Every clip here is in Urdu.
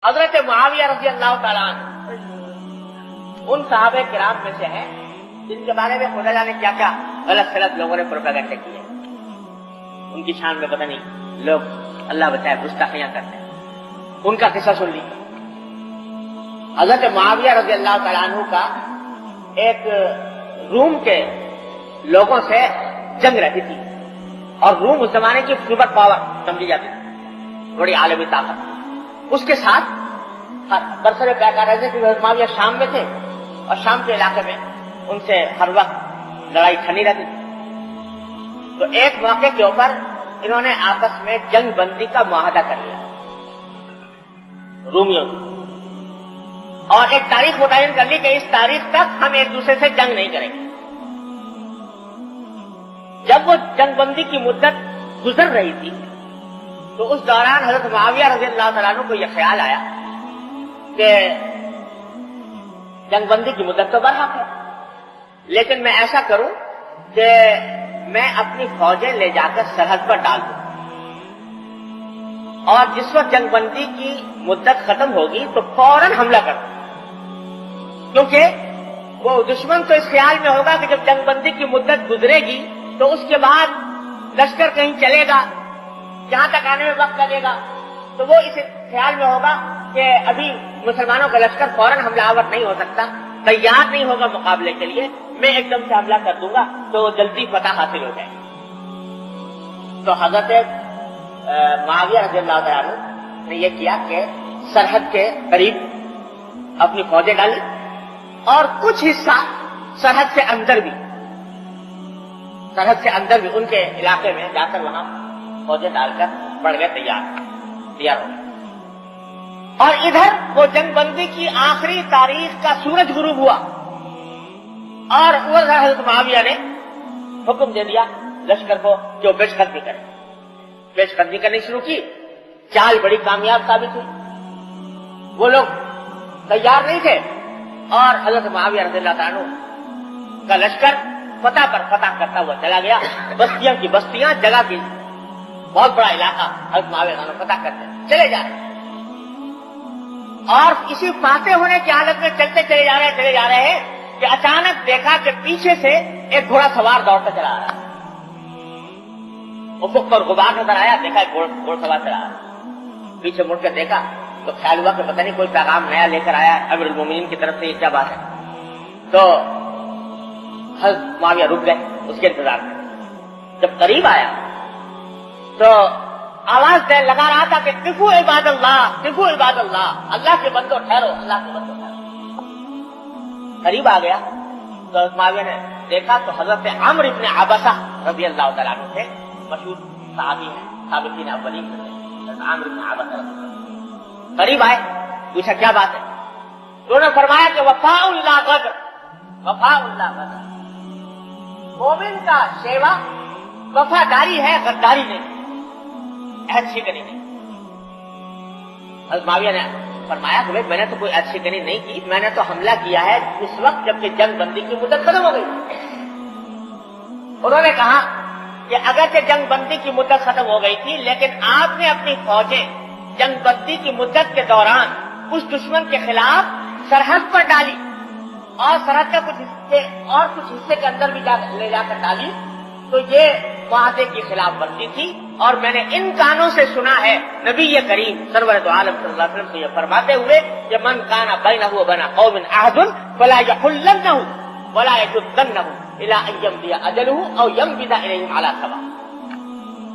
حضرت معاویہ رضی اللہ تعالیٰ عنہ ان صحابہ کرام میں سے ہیں جن کے بارے میں خدا جانے کیا کیا غلط غلط لوگوں نے پروپیگنڈا کیے. ان کی شان میں پتہ نہیں لوگ اللہ بچائے گستاخیاں کرتے ہیں. ان کا قصہ سن لیجیے. حضرت معاویہ رضی اللہ تعالیٰ عنہ کا ایک روم کے لوگوں سے جنگ رہتی تھی اور روم اس زمانے کی سپر پاور سمجھی جاتی تھی, بڑی عالمی طاقت. اس کے ساتھ برسر پیکار رہتے کہ معاویہ شام میں تھے اور شام کے علاقے میں ان سے ہر وقت لڑائی ٹھنی رہتی تھی. تو ایک موقع کے اوپر انہوں نے آپس میں جنگ بندی کا معاہدہ کر لیا رومیوں سے, اور ایک تاریخ متعین کر لی کہ اس تاریخ تک ہم ایک دوسرے سے جنگ نہیں کریں گے. جب وہ جنگ بندی کی مدت گزر رہی تھی تو اس دوران حضرت معاویہ رضی اللہ تعالیٰ عنہ کو یہ خیال آیا کہ جنگ بندی کی مدت تو برحق ہے, لیکن میں ایسا کروں کہ میں اپنی فوجیں لے جا کر سرحد پر ڈال دوں, اور جس وقت جنگ بندی کی مدت ختم ہوگی تو فوراً حملہ کر دوں. کیونکہ وہ دشمن تو اس خیال میں ہوگا کہ جب جنگ بندی کی مدت گزرے گی تو اس کے بعد لشکر کہیں چلے گا, جہاں تک آنے میں وقت لگے گا, تو وہ اس خیال میں ہوگا کہ ابھی مسلمانوں کا لشکر فوراً حملہ آور نہیں ہو سکتا, تیار نہیں ہوگا مقابلے کے لیے, میں ایک دم سے حملہ کر دوں گا تو جلدی فتح حاصل ہو جائے. تو حضرت معاویہ رضی اللہ تعالیٰ عنہ نے یہ کیا کہ سرحد کے قریب اپنی فوجیں ڈالی اور کچھ حصہ سرحد سے اندر بھی ان کے علاقے میں جا کر وہاں فوجیں ڈال کر پڑ گئے تیار ہو گئے. اور ادھر وہ جنگ بندی کی آخری تاریخ کا سورج غروب ہوا اور ادھر حضرت معاویہ نے حکم دے دیا لشکر کو جو پیش قدمی کرنی شروع کی. چال بڑی کامیاب ثابت ہوئی, وہ لوگ تیار نہیں تھے اور حضرت معاویہ رضی اللہ تعالیٰ عنہ کا لشکر فتح پر فتح کرتا ہوا چلا گیا. بستیاں کی بستیاں, جگہ کی بہت بڑا علاقہ حضرت معاویہ رضی اللہ عنہ فتح کرتے چلے جا رہے, اور اسی فاتح ہونے کی حالت میں چلتے چلے جا رہے ہیں کہ اچانک دیکھا کہ پیچھے سے ایک گھوڑا سوار دوڑتا چلا آ رہا ہے. افق پر غبار نظر آیا, دیکھا گھوڑا سوار چلا آ رہا ہے. پیچھے مڑ کر دیکھا تو خیال ہوا کہ پتہ نہیں کوئی پیغام نیا لے کر آیا امیر المومنین کی طرف سے, یہ کیا بات ہے. تو حضرت معاویہ رک گئے اس کے انتظار میں. جب قریب آیا تو آواز لگا رہا تھا کہ قفو عباد اللہ, اللہ کے بندو ٹھہرو, اللہ کے بندو ٹھہرو. قریب آ گیا تو حضرت معاویہ نے دیکھا تو حضرت عمرو ابن عبسہ رضی اللہ تعالیٰ عنہ تھے, مشہور صحابی ہیں, سابقین اولین میں حضرت عمرو ابن عبسہ رضی اللہ. قریب آئے, پوچھا کیا بات ہے. تو انہوں نے فرمایا کہ وفاء اللہ غدر, مومن کا شیوا وفاداری ہے, غداری نہیں, عہد شکنی نہیں. حضرت معاویہ نے فرمایا کہ میں نے تو کوئی عہد شکنی نہیں کی, میں نے تو حملہ کیا ہے اس وقت جبکہ جنگ بندی کی مدت ختم ہو گئی. انہوں نے کہا کہ اگرچہ جنگ بندی کی مدت ختم ہو گئی تھی لیکن آپ نے اپنی فوجیں جنگ بندی کی مدت کے دوران اس دشمن کے خلاف سرحد پر ڈالی اور سرحد کا کچھ حصے کے اندر بھی لے جا کر ڈالی, تو یہ معاہدے کی خلاف ورزی تھی. اور میں نے ان کانوں سے سنا ہے نبی کریم سرور دو عالم صلی اللہ علیہ وسلم سے یہ فرماتے ہوئے کہ من کان بینہ وبین قوم عہد فلا یحلنہ ولا یجدنہ الی ان یمضی اجلہ او یمضی الیہم علی سواء.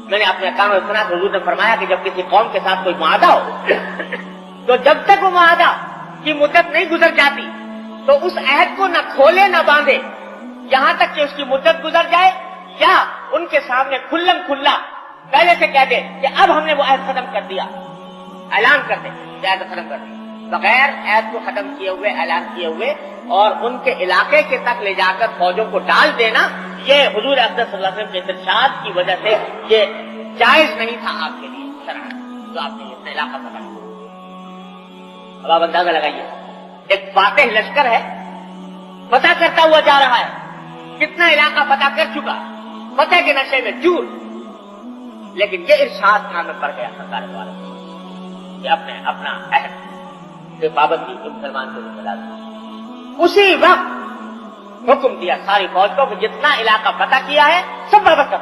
میں نے اپنے کانوں سے سنا کہ حضور نے فرمایا کہ جب کسی قوم کے ساتھ کوئی معاہدہ ہو تو جب تک وہ معاہدہ کی مدت نہیں گزر جاتی تو اس عہد کو نہ کھولے نہ باندھے یہاں تک کہ اس کی مدت گزر جائے, یا ان کے سامنے کھلم کھلا پہلے سے کہہ دے کہ اب ہم نے وہ عہد ختم کر دیا, اعلان کر دے کہ عہد ختم کر دیا, بغیر عہد کو ختم کیے ہوئے, اعلان کیے ہوئے اور ان کے علاقے کے تک لے جا کر فوجوں کو ڈال دینا, یہ حضور اقدس صلی اللہ علیہ وسلم کے ارشاد کی وجہ سے یہ جائز نہیں تھا آپ کے لیے شرعاً, جو آپ نے یہ علاقہ فتح کیا. اب آپ اندازہ لگائیے, ایک فاتح لشکر ہے, فتح کرتا ہوا جا رہا ہے, کتنا علاقہ فتح کر چکا, فتح کے نشے میں چور, لیکن یہ ارشاد نام میں پڑ گیا سرکار والے کہ اپنا عہد کہ پابندی کے مسلمان کو ذمہ دار تھا۔ اسی وقت حکم دیا ساری فوج کو کہ جتنا علاقہ فتح کیا ہے سب واپس کر،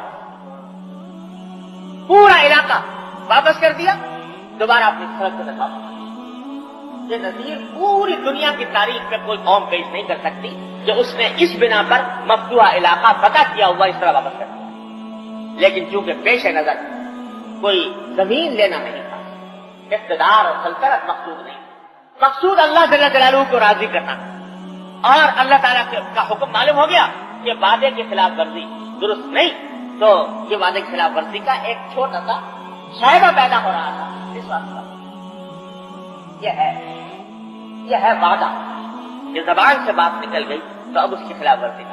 پورا علاقہ واپس کر دیا، دوبارہ اپنی سڑک پہ رکھا۔ یہ نظیر پوری دنیا کی تاریخ میں کوئی قوم پیش نہیں کر سکتی کہ اس نے اس بنا پر مفتوحہ علاقہ فتح کیا ہوا اس طرح واپس کر دیا۔ لیکن چونکہ پیش نظر کوئی زمین لینا نہیں تھا، اقتدار اور سلطنت مقصود نہیں، مقصود اللہ جل جلالہ کو راضی کرنا، اور اللہ تعالیٰ کا حکم معلوم ہو گیا کہ وعدے کی خلاف ورزی درست نہیں، تو یہ وعدے کی خلاف ورزی کا ایک چھوٹا سا شائبہ پیدا ہو رہا تھا اس وقت کا۔ یہ ہے وعدہ، یہ زبان سے بات نکل گئی تو اب اس کی خلاف ورزی